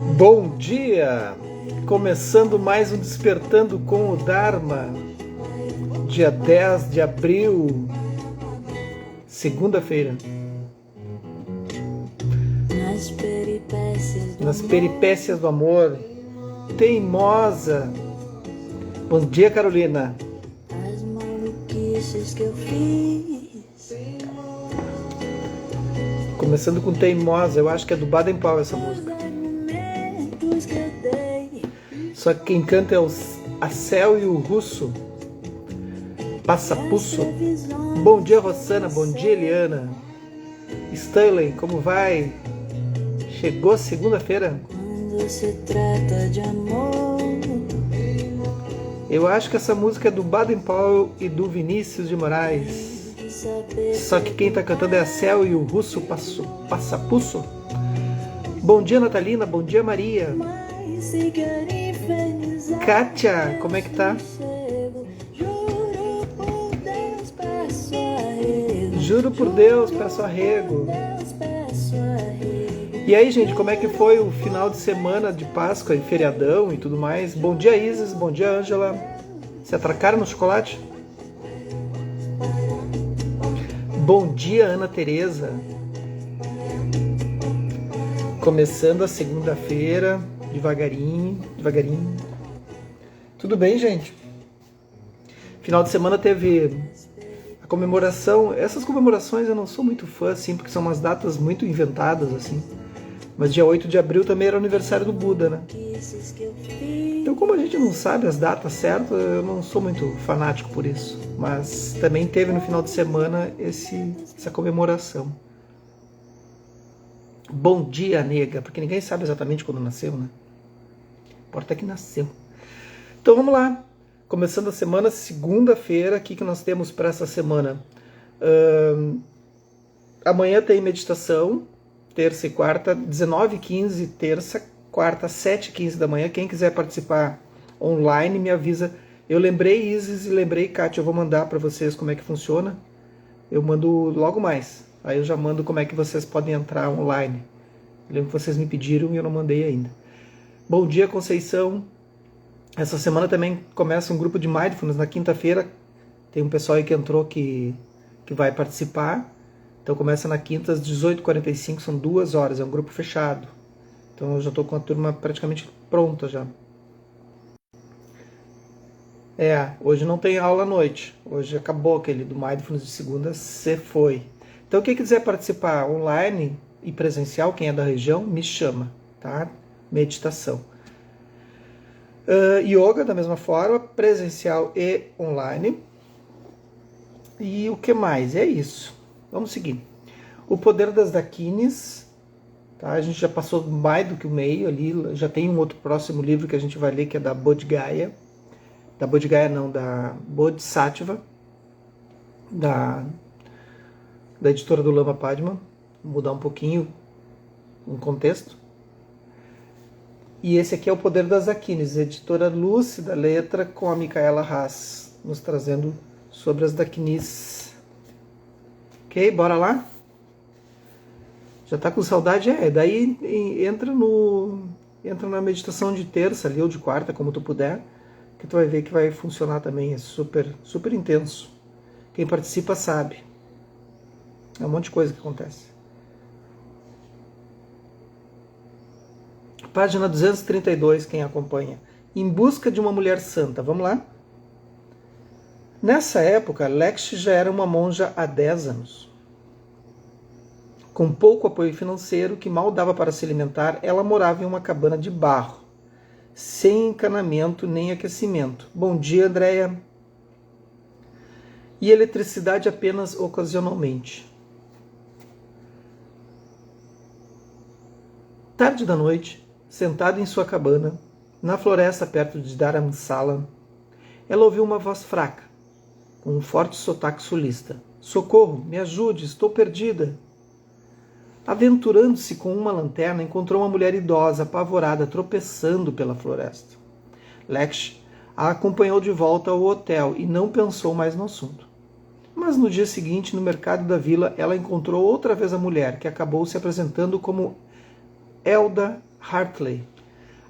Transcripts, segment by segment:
Bom dia! Começando mais um Despertando com o Dharma, dia 10 de abril, segunda-feira. Nas peripécias do amor, teimosa. Bom dia, Carolina. As maluquices que eu fiz. Começando com Teimosa, eu acho que é do Baden Powell essa música. Só que quem canta é a Céu e o Russo. Passapusso. Bom dia, Rosana. Bom dia, Eliana. Stanley, como vai? Chegou segunda-feira. Quando se trata de amor. Eu acho que essa música é do Baden Powell e do Vinícius de Moraes. Só que quem tá cantando é a Céu e o Russo Passapusso. Bom dia, Natalina. Bom dia, Maria. Kátia, como é que tá? Juro por Deus, peço arrego. E aí, gente, como é que foi o final de semana de Páscoa e feriadão e tudo mais? Bom dia, Isis. Bom dia, Ângela. Se atracaram no chocolate? Bom dia, Ana Tereza. Começando a segunda-feira, devagarinho. Tudo bem, gente? Final de semana teve a comemoração. Essas comemorações eu não sou muito fã, assim, porque são umas datas muito inventadas, assim. Mas dia 8 de abril também era o aniversário do Buda, né? Então, como a gente não sabe as datas certas, eu não sou muito fanático por isso. Mas também teve no final de semana essa comemoração. Bom dia, nega, porque ninguém sabe exatamente quando nasceu, né? Importa é que nasceu. Então vamos lá. Começando a semana, segunda-feira, o que nós temos para essa semana? Amanhã tem meditação, terça e quarta, 19h15, terça, quarta, 7h15 da manhã. Quem quiser participar online, me avisa. Eu lembrei Isis e lembrei Kátia, eu vou mandar para vocês como é que funciona. Eu mando logo mais. Aí eu já mando como é que vocês podem entrar online. Eu lembro que vocês me pediram e eu não mandei ainda. Bom dia, Conceição. Essa semana também começa um grupo de Mindfulness na quinta-feira. Tem um pessoal aí que entrou que vai participar. Então começa na quinta às 18h45, são 2 horas, é um grupo fechado. Então eu já estou com a turma praticamente pronta já. Hoje não tem aula à noite. Hoje acabou aquele do Mindfulness de segunda, se foi. Então quem quiser participar online e presencial, quem é da região, me chama, tá? Meditação. Yoga da mesma forma, presencial e online. E o que mais? É isso. Vamos seguir. O Poder das Dakinis. Tá? A gente já passou mais do que o meio ali. Já tem um outro próximo livro que a gente vai ler, que é da Bodhigaya. Da Bodhisattva. Da editora do Lama Padma. Vou mudar um pouquinho o contexto. E esse aqui é o Poder das Dakinis, editora Lúcida Letra, com a Micaela Haas, nos trazendo sobre as Dakinis. Ok, bora lá? Já tá com saudade? Daí entra na meditação de terça ali, ou de quarta, como tu puder, que tu vai ver que vai funcionar também, é super, super intenso. Quem participa sabe. É um monte de coisa que acontece. Página 232, quem acompanha. Em busca de uma mulher santa. Vamos lá? Nessa época, Lakshmi já era uma monja há 10 anos. Com pouco apoio financeiro, que mal dava para se alimentar, ela morava em uma cabana de barro, sem encanamento nem aquecimento. Bom dia, Andréia. E eletricidade apenas ocasionalmente. Tarde da noite, sentada em sua cabana, na floresta perto de Dharamsala, ela ouviu uma voz fraca, com um forte sotaque sulista. Socorro, me ajude, estou perdida. Aventurando-se com uma lanterna, encontrou uma mulher idosa, apavorada, tropeçando pela floresta. Lakshmi a acompanhou de volta ao hotel e não pensou mais no assunto. Mas no dia seguinte, no mercado da vila, ela encontrou outra vez a mulher, que acabou se apresentando como Elda Hartley,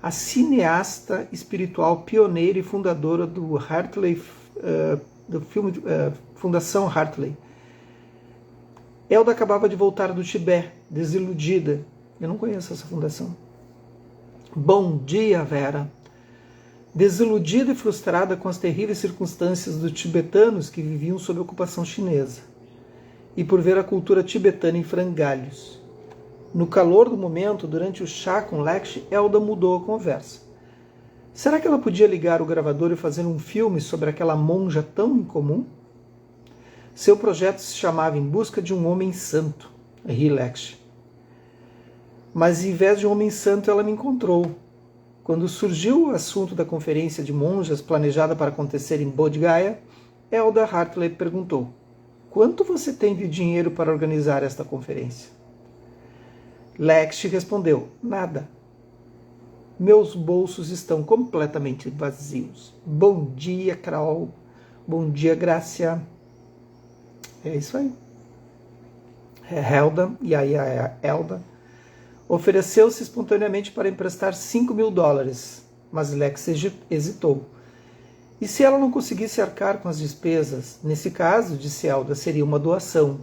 a cineasta espiritual pioneira e fundadora do Hartley, do filme Fundação Hartley. Elda acabava de voltar do Tibete, desiludida. Eu não conheço essa fundação. Bom dia, Vera. Desiludida e frustrada com as terríveis circunstâncias dos tibetanos que viviam sob ocupação chinesa, e por ver a cultura tibetana em frangalhos. No calor do momento, durante o chá com Lakshmi, Elda mudou a conversa. Será que ela podia ligar o gravador e fazer um filme sobre aquela monja tão incomum? Seu projeto se chamava Em Busca de um Homem Santo, ri Lakshmi. Mas em vez de um homem santo, ela me encontrou. Quando surgiu o assunto da conferência de monjas planejada para acontecer em Bodh Gaya, Elda Hartley perguntou: quanto você tem de dinheiro para organizar esta conferência? Lakshmi respondeu: nada. Meus bolsos estão completamente vazios. Bom dia, Krau. Bom dia, Grácia. É isso aí. Elda, e aí a Elda ofereceu-se espontaneamente para emprestar $5.000, mas Lex hesitou. E se ela não conseguisse arcar com as despesas? Nesse caso, disse Elda, seria uma doação.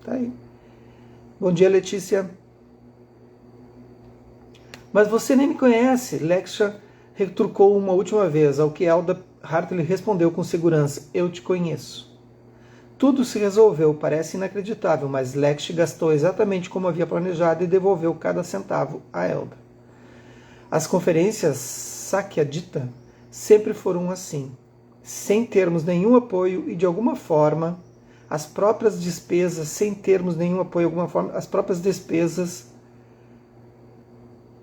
Tá aí. Bom dia, Letícia. Mas você nem me conhece, Lexa retrucou uma última vez, ao que Elda Hartley respondeu com segurança: eu te conheço. Tudo se resolveu, parece inacreditável, mas Lex gastou exatamente como havia planejado e devolveu cada centavo a Elda. As conferências Sakyadhita sempre foram assim, sem termos nenhum apoio e de alguma forma, as próprias despesas, sem termos nenhum apoio de alguma forma, as próprias despesas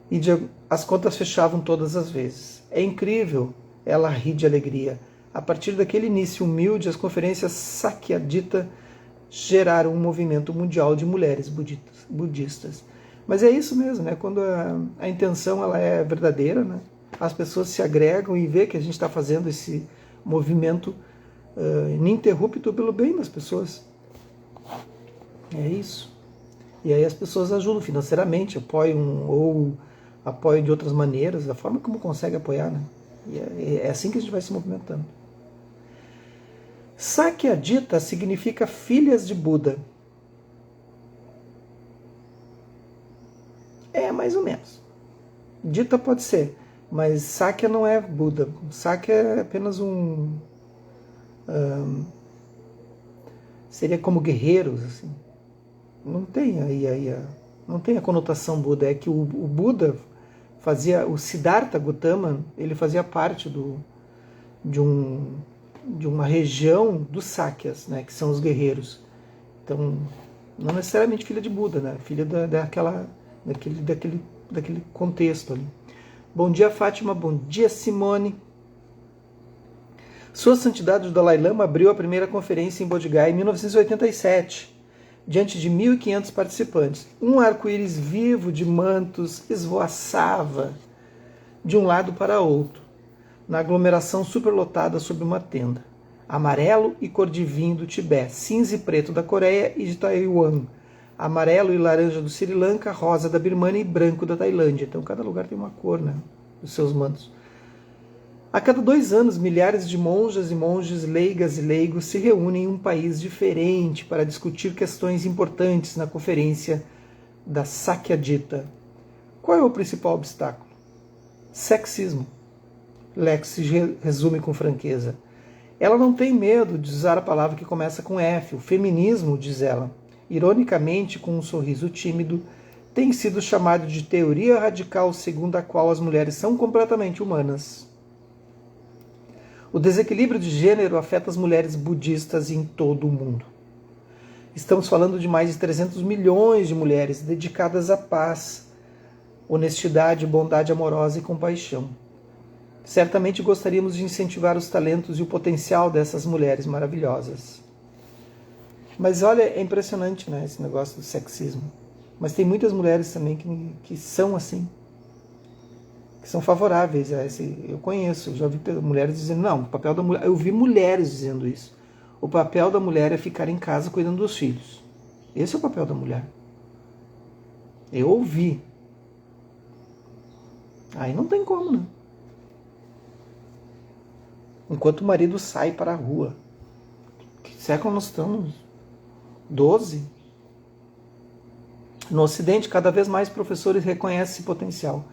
e as contas fechavam todas as vezes. É incrível, ela ri de alegria. A partir daquele início humilde, as conferências Sakyadhita geraram um movimento mundial de mulheres budistas. Mas é isso mesmo, né? Quando a intenção ela é verdadeira, né? As pessoas se agregam e vê que a gente está fazendo esse movimento ininterrupto pelo bem das pessoas. É isso. E aí as pessoas ajudam financeiramente, apoiam ou apoiam de outras maneiras, da forma como consegue apoiar, né? E é assim que a gente vai se movimentando. Sakyadhita significa filhas de Buda. É, mais ou menos. Dita pode ser, mas Sakya não é Buda. Sakya é apenas seria como guerreiros, assim. Não tem não tem a conotação Buda. É que o Buda fazia, o Siddhartha Gautama, ele fazia parte de uma região dos Sakyas, né, que são os guerreiros. Então, não necessariamente filha de Buda, né, filha daquele contexto ali. Bom dia, Fátima. Bom dia, Simone. Sua Santidade o Dalai Lama abriu a primeira conferência em Bodh Gaya em 1987, diante de 1.500 participantes. Um arco-íris vivo de mantos esvoaçava de um lado para outro, na aglomeração superlotada sob uma tenda. Amarelo e cor de vinho do Tibete, cinza e preto da Coreia e de Taiwan, amarelo e laranja do Sri Lanka, rosa da Birmania e branco da Tailândia. Então cada lugar tem uma cor, né, dos seus mantos. A cada 2 anos, milhares de monjas e monges, leigas e leigos se reúnem em um país diferente para discutir questões importantes na conferência da Sakyadhita. Qual é o principal obstáculo? Sexismo. Lex resume com franqueza. Ela não tem medo de usar a palavra que começa com F, o feminismo, diz ela. Ironicamente, com um sorriso tímido, tem sido chamado de teoria radical segundo a qual as mulheres são completamente humanas. O desequilíbrio de gênero afeta as mulheres budistas em todo o mundo. Estamos falando de mais de 300 milhões de mulheres dedicadas à paz, honestidade, bondade amorosa e compaixão. Certamente gostaríamos de incentivar os talentos e o potencial dessas mulheres maravilhosas. Mas olha, é impressionante, né, esse negócio do sexismo. Mas tem muitas mulheres também que são assim, que são favoráveis a esse. Eu conheço, já ouvi mulheres dizendo, não, o papel da mulher. Eu vi mulheres dizendo isso. O papel da mulher é ficar em casa cuidando dos filhos. Esse é o papel da mulher. Eu ouvi. Aí não tem como, né? Enquanto o marido sai para a rua. Que século nós estamos? 12? No Ocidente, cada vez mais professores reconhecem esse potencial.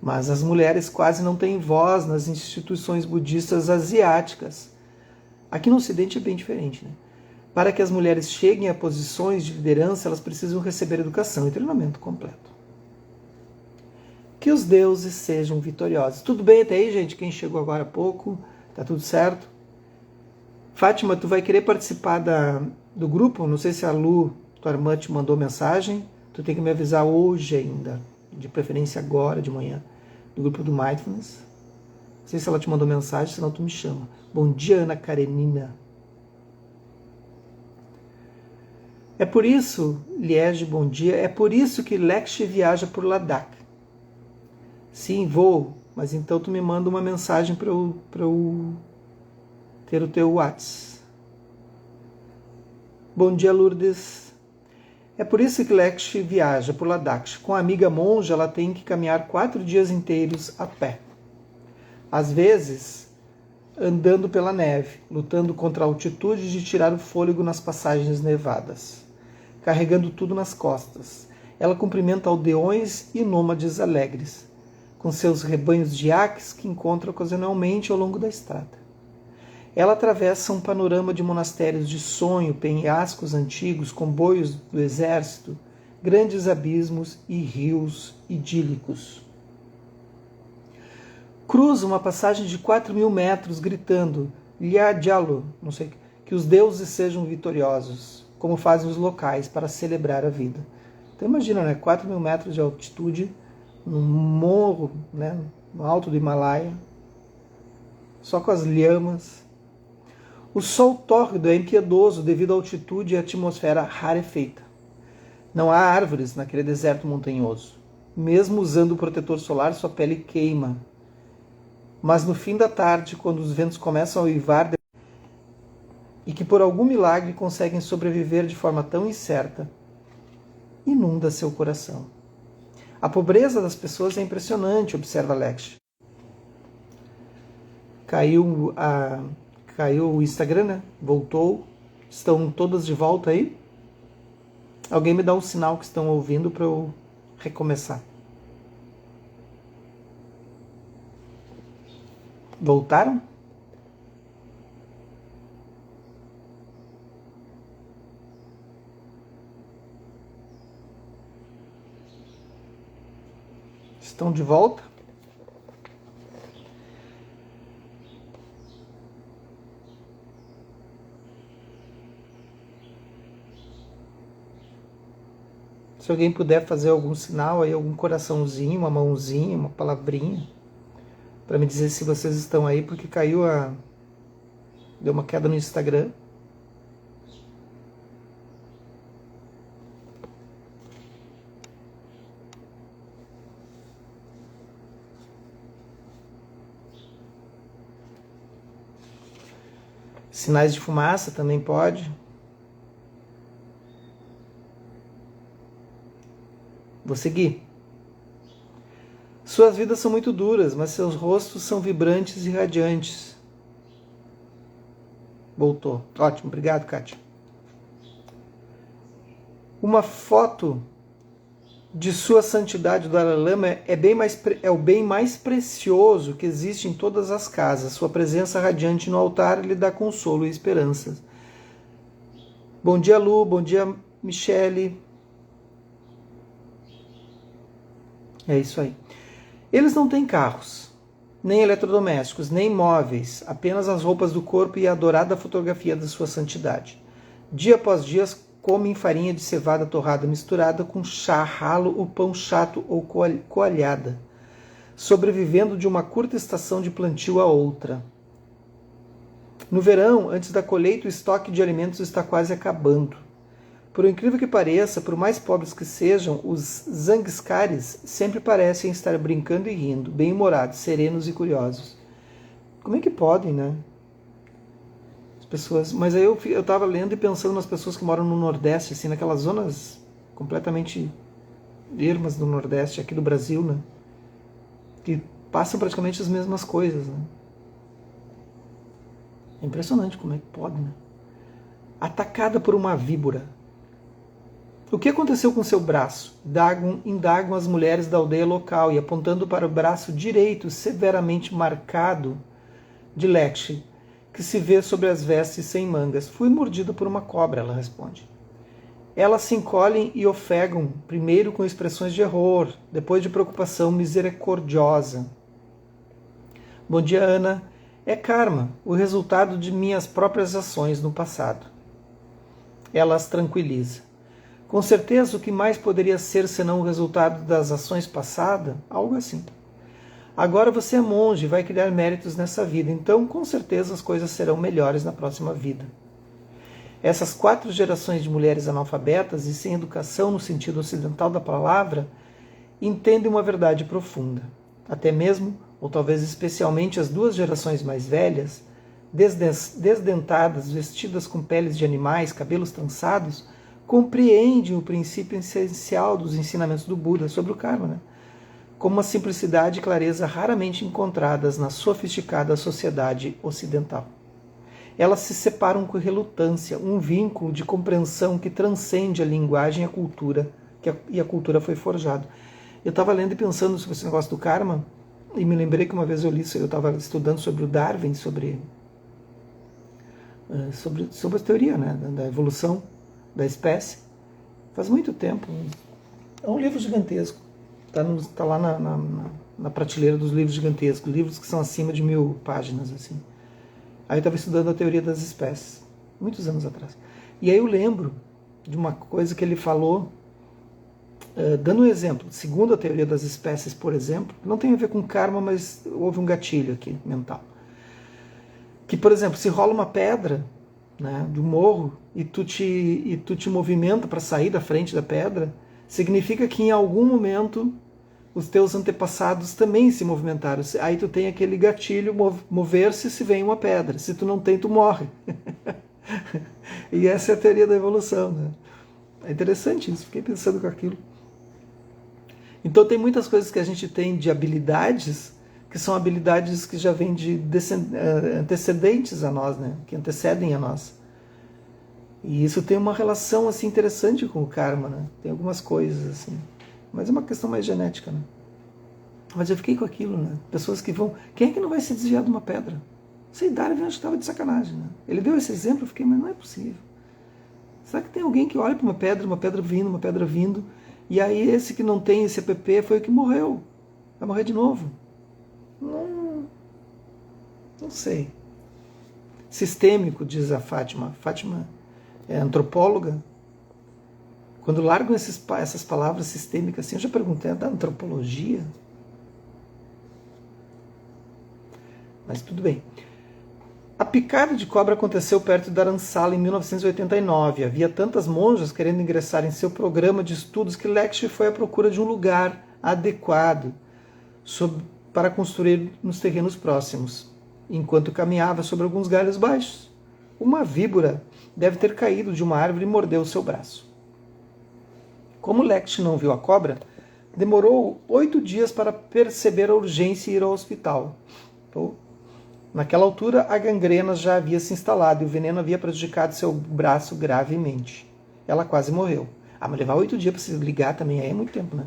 Mas as mulheres quase não têm voz nas instituições budistas asiáticas. Aqui no Ocidente é bem diferente, né? Para que as mulheres cheguem a posições de liderança, elas precisam receber educação e treinamento completo. Que os deuses sejam vitoriosos. Tudo bem até aí, gente? Quem chegou agora há pouco, tá tudo certo? Fátima, tu vai querer participar do grupo? Não sei se a Lu, tua irmã, te mandou mensagem. Tu tem que me avisar hoje ainda, de preferência agora de manhã, do grupo do Mindfulness. Não sei se ela te mandou mensagem, senão tu me chama. Bom dia, Ana Karenina. É por isso, Liege, bom dia, é por isso que Lekshi viaja por Ladakh. Sim, vou, mas então tu me manda uma mensagem para eu ter o teu WhatsApp. Bom dia, Lourdes. É por isso que Lekshi viaja por Ladakh. Com a amiga monja, ela tem que caminhar 4 dias inteiros a pé. Às vezes, andando pela neve, lutando contra a altitude de tirar o fôlego nas passagens nevadas, carregando tudo nas costas. Ela cumprimenta aldeões e nômades alegres, com seus rebanhos de iaques que encontra ocasionalmente ao longo da estrada. Ela atravessa um panorama de monastérios de sonho, penhascos antigos, comboios do exército, grandes abismos e rios idílicos. Cruza uma passagem de 4.000 metros, gritando, Liadjalo, não sei, que os deuses sejam vitoriosos, como fazem os locais para celebrar a vida. Então imagina, né, 4.000 metros de altitude, num morro, né, no alto do Himalaia, só com as lhamas. O sol tórrido é impiedoso devido à altitude e à atmosfera rarefeita. Não há árvores naquele deserto montanhoso. Mesmo usando o protetor solar, sua pele queima. Mas no fim da tarde, quando os ventos começam a uivar e que por algum milagre conseguem sobreviver de forma tão incerta, inunda seu coração. A pobreza das pessoas é impressionante, observa Alex. Caiu o Instagram, né? Voltou. Estão todas de volta aí? Alguém me dá um sinal que estão ouvindo para eu recomeçar. Voltaram? Estão de volta? Se alguém puder fazer algum sinal aí, algum coraçãozinho, uma mãozinha, uma palavrinha, para me dizer se vocês estão aí, porque deu uma queda no Instagram. Sinais de fumaça também pode. Vou seguir. Suas vidas são muito duras, mas seus rostos são vibrantes e radiantes. Voltou. Ótimo, obrigado, Kátia. Uma foto de sua santidade, o Dalai Lama, é o bem mais precioso que existe em todas as casas. Sua presença radiante no altar lhe dá consolo e esperança. Bom dia, Lu. Bom dia, Michele. É isso aí. Eles não têm carros, nem eletrodomésticos, nem móveis, apenas as roupas do corpo e a adorada fotografia da sua santidade. Dia após dia comem farinha de cevada torrada misturada com chá ralo ou pão chato ou coalhada, sobrevivendo de uma curta estação de plantio a outra. No verão, antes da colheita, o estoque de alimentos está quase acabando. Por incrível que pareça, por mais pobres que sejam, os zangiskares sempre parecem estar brincando e rindo, bem-humorados, serenos e curiosos. Como é que podem, né? As pessoas... Mas aí eu estava lendo e pensando nas pessoas que moram no Nordeste, assim, naquelas zonas completamente ermas do Nordeste, aqui do Brasil, né? que passam praticamente as mesmas coisas, né? É impressionante como é que pode, né? Atacada por uma víbora. O que aconteceu com seu braço? Indagam as mulheres da aldeia local e apontando para o braço direito severamente marcado de Lekshi, que se vê sobre as vestes sem mangas. Fui mordida por uma cobra, ela responde. Elas se encolhem e ofegam, primeiro com expressões de horror, depois de preocupação misericordiosa. Bom dia, Ana. É karma, o resultado de minhas próprias ações no passado. Ela as tranquiliza. Com certeza, o que mais poderia ser senão o resultado das ações passadas? Algo assim. Agora você é monge e vai criar méritos nessa vida, então com certeza as coisas serão melhores na próxima vida. Essas 4 gerações de mulheres analfabetas e sem educação no sentido ocidental da palavra entendem uma verdade profunda. Até mesmo, ou talvez especialmente as 2 gerações mais velhas, desdentadas, vestidas com peles de animais, cabelos trançados, compreendem o princípio essencial dos ensinamentos do Buda sobre o karma, né? Com uma simplicidade e clareza raramente encontradas na sofisticada sociedade ocidental. Elas se separam com relutância, um vínculo de compreensão que transcende a linguagem e a cultura, e a cultura foi forjado. Eu estava lendo e pensando sobre esse negócio do karma, e me lembrei que uma vez eu estava estudando sobre o Darwin, sobre a teoria, né, da evolução da espécie, faz muito tempo. É um livro gigantesco, está lá na prateleira dos livros gigantescos, livros que são acima de 1000 páginas, assim. Aí eu estava estudando a teoria das espécies, muitos anos atrás. E aí eu lembro de uma coisa que ele falou, dando um exemplo, segundo a teoria das espécies, por exemplo, não tem a ver com karma, mas houve um gatilho aqui, mental. Que, por exemplo, se rola uma pedra, né, de um morro, e tu te movimenta para sair da frente da pedra, significa que em algum momento os teus antepassados também se movimentaram. Aí tu tem aquele gatilho, mover-se se vem uma pedra. Se tu não tem, tu morre. E essa é a teoria da evolução, né? É interessante isso, fiquei pensando com aquilo. Então tem muitas coisas que a gente tem de habilidades, que são habilidades que já vêm de antecedentes a nós, né? Que antecedem a nós. E isso tem uma relação assim interessante com o karma, né? Tem algumas coisas assim. Mas é uma questão mais genética, né? Mas eu fiquei com aquilo, né? Pessoas que vão... Quem é que não vai se desviar de uma pedra? Sei, Darwin acho que estava de sacanagem, né? Ele deu esse exemplo, eu fiquei, mas não é possível. Será que tem alguém que olha para uma pedra vindo, e aí esse que não tem esse app foi o que morreu? Vai morrer de novo? Não sei. Sistêmico, diz a Fátima. Fátima é antropóloga. Quando largam essas palavras sistêmicas assim, eu já perguntei, é da antropologia? Mas tudo bem. A picada de cobra aconteceu perto de Dharamsala em 1989. Havia tantas monjas querendo ingressar em seu programa de estudos que Lekshi foi à procura de um lugar adequado para construir nos terrenos próximos. Enquanto caminhava sobre alguns galhos baixos, uma víbora deve ter caído de uma árvore e mordeu seu braço. Como Lekshi não viu a cobra, demorou 8 dias para perceber a urgência e ir ao hospital. Naquela altura, a gangrena já havia se instalado e o veneno havia prejudicado seu braço gravemente. Ela quase morreu. Mas levar 8 dias para se ligar também aí é muito tempo, né?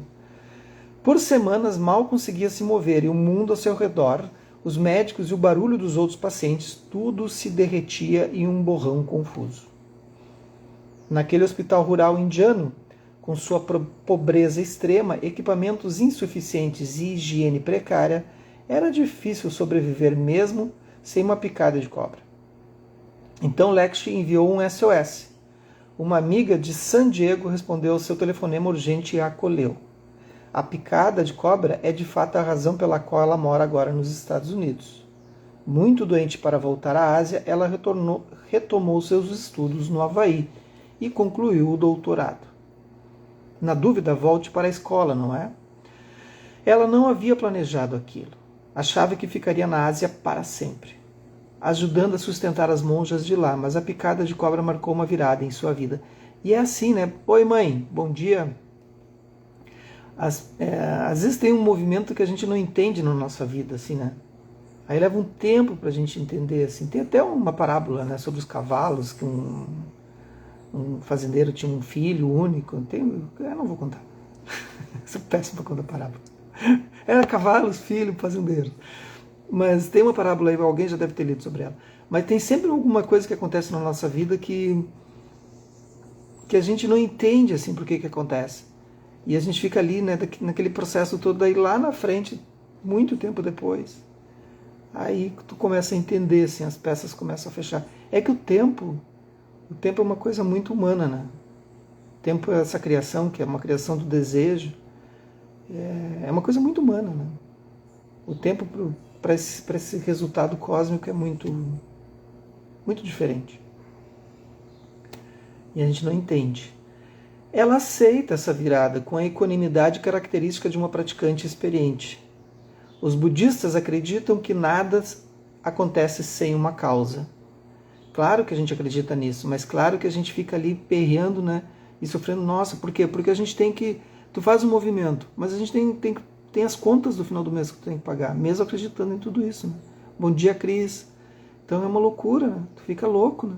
Por semanas, mal conseguia se mover e o mundo ao seu redor, os médicos e o barulho dos outros pacientes, tudo se derretia em um borrão confuso. Naquele hospital rural indiano, com sua pobreza extrema, equipamentos insuficientes e higiene precária, era difícil sobreviver mesmo sem uma picada de cobra. Então Lekshi enviou um SOS. Uma amiga de San Diego respondeu ao seu telefonema urgente e a acolheu. A picada de cobra é de fato a razão pela qual ela mora agora nos Estados Unidos. Muito doente para voltar à Ásia, ela retomou seus estudos no Havaí e concluiu o doutorado. Na dúvida, volte para a escola, não é? Ela não havia planejado aquilo. Achava que ficaria na Ásia para sempre, ajudando a sustentar as monjas de lá, mas a picada de cobra marcou uma virada em sua vida. E é assim, né? Oi, mãe, bom dia. Às vezes tem um movimento que a gente não entende na nossa vida, assim, né? Aí leva um tempo para a gente entender, assim. Tem até uma parábola, né, sobre os cavalos, que um fazendeiro tinha um filho único. Eu não vou contar. Sou péssimo para contar parábola. Era cavalos, filho, fazendeiro. Mas tem uma parábola aí, alguém já deve ter lido sobre ela. Mas tem sempre alguma coisa que acontece na nossa vida que a gente não entende, assim, por que acontece. E a gente fica ali, né, naquele processo todo, daí lá na frente, muito tempo depois, aí tu começa a entender, assim, as peças começam a fechar. É que o tempo é uma coisa muito humana, né? O tempo, essa criação, que é uma criação do desejo, é uma coisa muito humana, né? O tempo para esse resultado cósmico é muito, muito diferente. E a gente não entende. Ela aceita essa virada com a equanimidade característica de uma praticante experiente. Os budistas acreditam que nada acontece sem uma causa. Claro que a gente acredita nisso, mas claro que a gente fica ali perreando, né, e sofrendo. Nossa, por quê? Porque a gente tem que... Tu faz um movimento, mas a gente tem as contas do final do mês que tu tem que pagar, mesmo acreditando em tudo isso. Né? Bom dia, Cris. Então é uma loucura, né? Tu fica louco, né?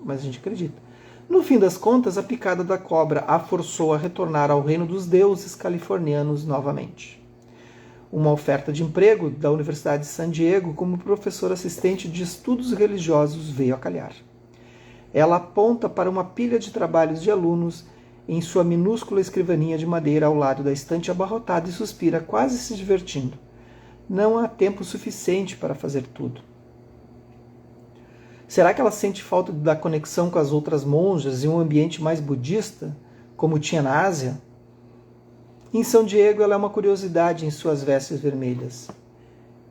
Mas a gente acredita. No fim das contas, a picada da cobra a forçou a retornar ao reino dos deuses californianos novamente. Uma oferta de emprego da Universidade de San Diego como professor assistente de estudos religiosos veio a calhar. Ela aponta para uma pilha de trabalhos de alunos em sua minúscula escrivaninha de madeira ao lado da estante abarrotada e suspira, quase se divertindo. Não há tempo suficiente para fazer tudo. Será que ela sente falta da conexão com as outras monjas e um ambiente mais budista, como tinha na Ásia? Em São Diego, ela é uma curiosidade em suas vestes vermelhas.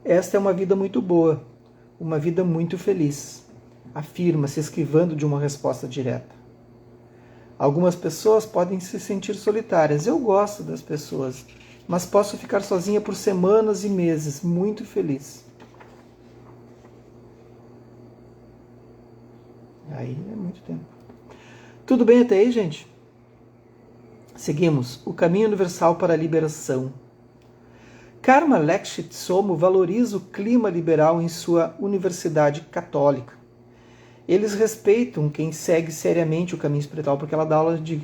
Esta é uma vida muito boa, uma vida muito feliz, afirma, se esquivando de uma resposta direta. Algumas pessoas podem se sentir solitárias. Eu gosto das pessoas, mas posso ficar sozinha por semanas e meses, muito feliz. Aí é muito tempo. Tudo bem até aí, gente? Seguimos. O caminho universal para a liberação. Karma Lakshmi Tsomo valoriza o clima liberal em sua universidade católica. Eles respeitam quem segue seriamente o caminho espiritual, porque ela dá aula de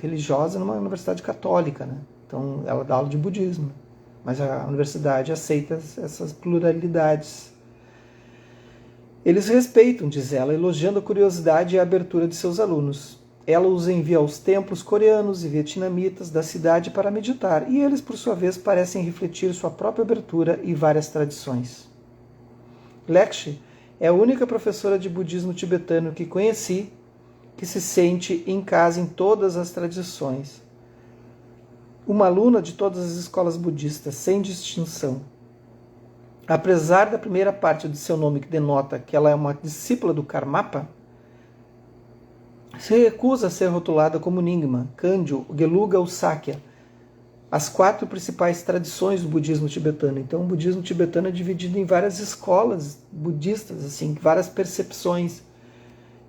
religiosa numa universidade católica, né? Então ela dá aula de budismo. Mas a universidade aceita essas pluralidades. Eles respeitam, diz ela, elogiando a curiosidade e a abertura de seus alunos. Ela os envia aos templos coreanos e vietnamitas da cidade para meditar, e eles, por sua vez, parecem refletir sua própria abertura e várias tradições. Lakshmi é a única professora de budismo tibetano que conheci que se sente em casa em todas as tradições. Uma aluna de todas as escolas budistas, sem distinção. Apesar da primeira parte de seu nome que denota que ela é uma discípula do Karmapa, se recusa a ser rotulada como Nyingma, Kangyo, Geluga ou Sakya, as 4 principais tradições do budismo tibetano. Então o budismo tibetano é dividido em várias escolas budistas, assim, várias percepções.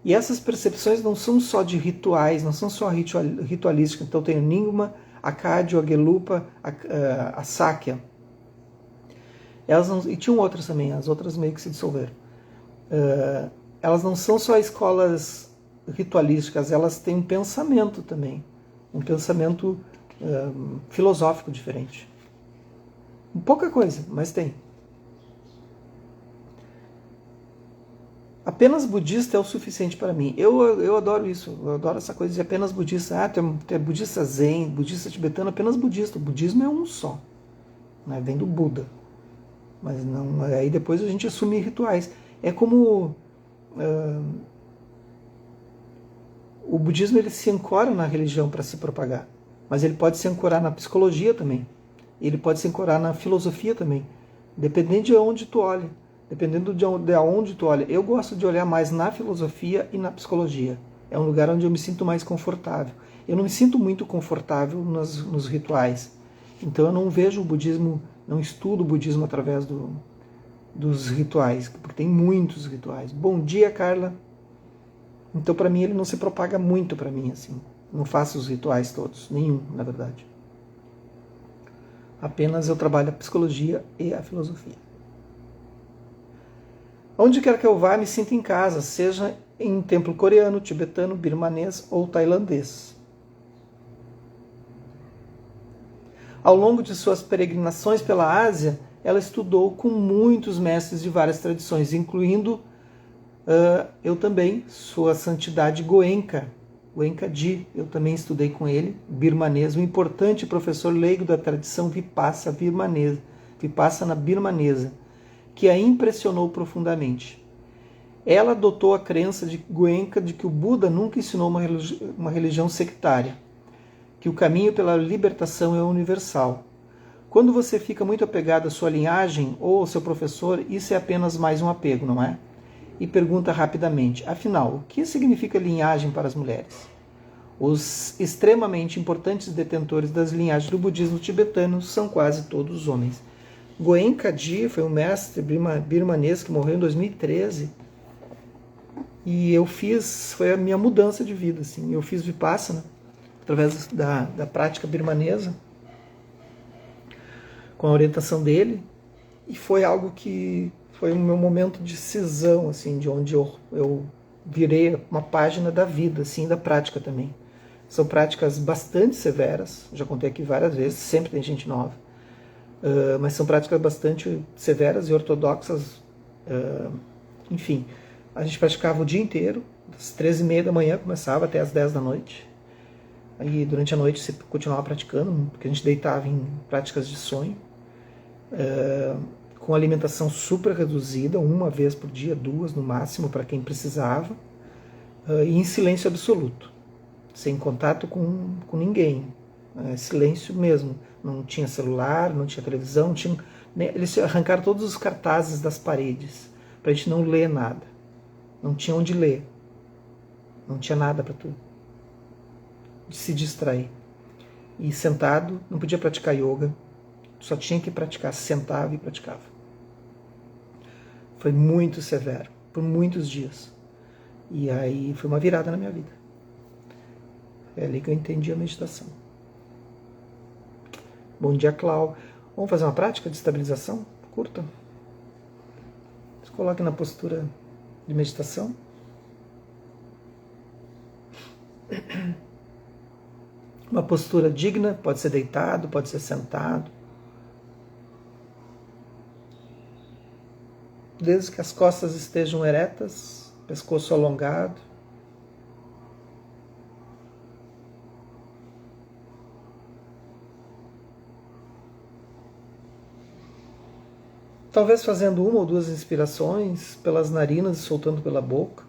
E essas percepções não são só de rituais, não são só ritualísticas. Então tem o Nyingma, a Kagyu, a Gelupa, a Sakya. Elas não, e tinham outras também, as outras meio que se dissolveram. Elas não são só escolas ritualísticas, elas têm um pensamento também, um pensamento filosófico diferente. Pouca coisa, mas tem. Apenas budista é o suficiente para mim. Eu adoro isso, eu adoro essa coisa de apenas budista. Ah, tu é budista zen, budista tibetano, apenas budista. O budismo é um só, né? Vem do Buda. Mas não, aí depois a gente assume rituais. É como o budismo, ele se ancora na religião para se propagar, mas ele pode se ancorar na psicologia também, ele pode se ancorar na filosofia também, dependendo de onde tu olha, dependendo de onde tu olha. Eu gosto de olhar mais na filosofia e na psicologia. É um lugar onde eu me sinto mais confortável. Eu não me sinto muito confortável nos rituais, então eu não vejo o budismo, não estudo o budismo através dos rituais, porque tem muitos rituais. Bom dia, Carla. Então, para mim, ele não se propaga muito para mim, assim. Não faço os rituais todos, nenhum, na verdade. Apenas eu trabalho a psicologia e a filosofia. Onde quer que eu vá, me sinto em casa, seja em um templo coreano, tibetano, birmanês ou tailandês. Ao longo de suas peregrinações pela Ásia, ela estudou com muitos mestres de várias tradições, incluindo eu também, Sua Santidade Goenka Ji, eu também estudei com ele, birmanês, um importante professor leigo da tradição Vipassana birmanesa, que a impressionou profundamente. Ela adotou a crença de Goenka de que o Buda nunca ensinou uma religião sectária, que o caminho pela libertação é universal. Quando você fica muito apegado à sua linhagem ou ao seu professor, isso é apenas mais um apego, não é? E pergunta rapidamente, afinal, o que significa linhagem para as mulheres? Os extremamente importantes detentores das linhagens do budismo tibetano são quase todos homens. Goenka Ji foi um mestre birmanês que morreu em 2013 e foi a minha mudança de vida. Assim. Eu fiz Vipassana através da prática birmanesa com a orientação dele e foi algo que foi o meu momento de cisão, assim, de onde eu virei uma página da vida, assim, da prática também. São práticas bastante severas, já contei aqui várias vezes, sempre tem gente nova, mas são práticas bastante severas e ortodoxas. Enfim, a gente praticava o dia inteiro, das 13h30 da manhã começava até as 10 da noite. Aí durante a noite você continuava praticando, porque a gente deitava em práticas de sonho, com alimentação super reduzida, uma vez por dia, 2 no máximo, para quem precisava, e em silêncio absoluto, sem contato com ninguém, silêncio mesmo. Não tinha celular, não tinha televisão, eles arrancaram todos os cartazes das paredes, para a gente não ler nada. Não tinha onde ler, não tinha nada para tu se distrair. E sentado, não podia praticar yoga, só tinha que praticar, sentava e praticava. Foi muito severo, por muitos dias. E aí foi uma virada na minha vida. É ali que eu entendi a meditação. Bom dia, Clau. Vamos fazer uma prática de estabilização curta? Se coloque na postura de meditação. Uma postura digna, pode ser deitado, pode ser sentado. Desde que as costas estejam eretas, pescoço alongado. Talvez fazendo 1 ou 2 inspirações pelas narinas e soltando pela boca.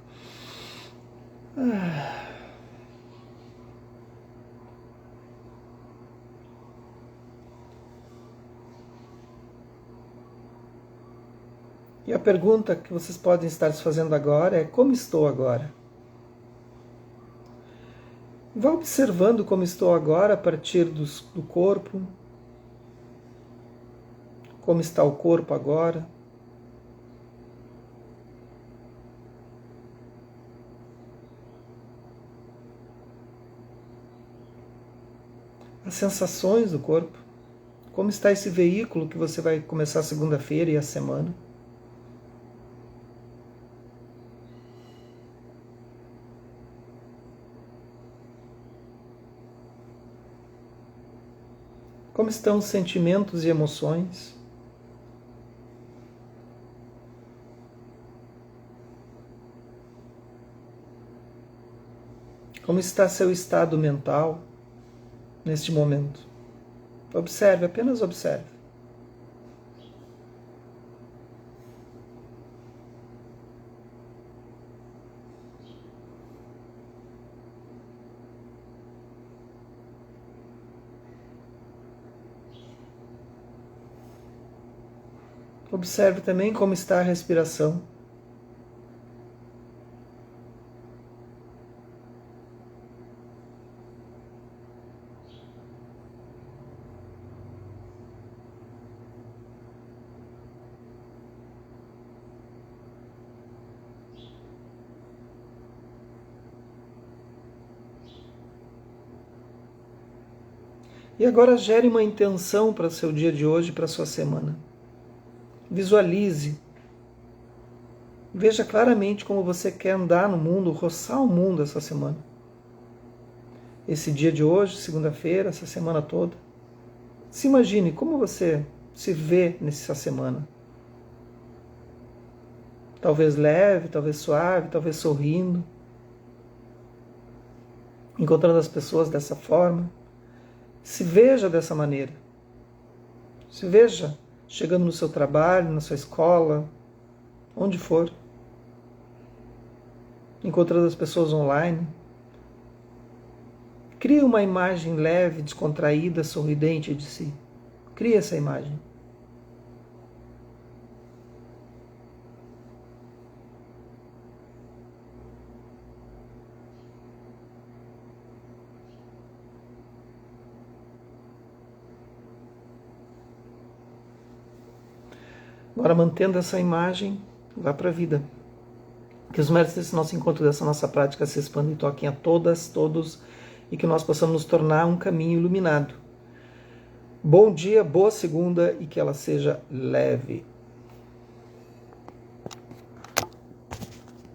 E a pergunta que vocês podem estar se fazendo agora é: como estou agora? Vá observando como estou agora a partir do corpo. Como está o corpo agora? As sensações do corpo. Como está esse veículo que você vai começar segunda-feira e a semana? Como estão os sentimentos e emoções? Como está seu estado mental neste momento? Observe, apenas observe. Observe também como está a respiração. E agora gere uma intenção para o seu dia de hoje, para a sua semana. Visualize. Veja claramente como você quer andar no mundo, roçar o mundo essa semana. Esse dia de hoje, segunda-feira, essa semana toda. Se imagine como você se vê nessa semana. Talvez leve, talvez suave, talvez sorrindo. Encontrando as pessoas dessa forma. Se veja dessa maneira. Se veja chegando no seu trabalho, na sua escola, onde for. Encontrando as pessoas online. Crie uma imagem leve, descontraída, sorridente de si. Crie essa imagem. Agora, mantendo essa imagem, vá para a vida. Que os méritos desse nosso encontro, dessa nossa prática se expandam e toquem a todas, todos, e que nós possamos nos tornar um caminho iluminado. Bom dia, boa segunda e que ela seja leve.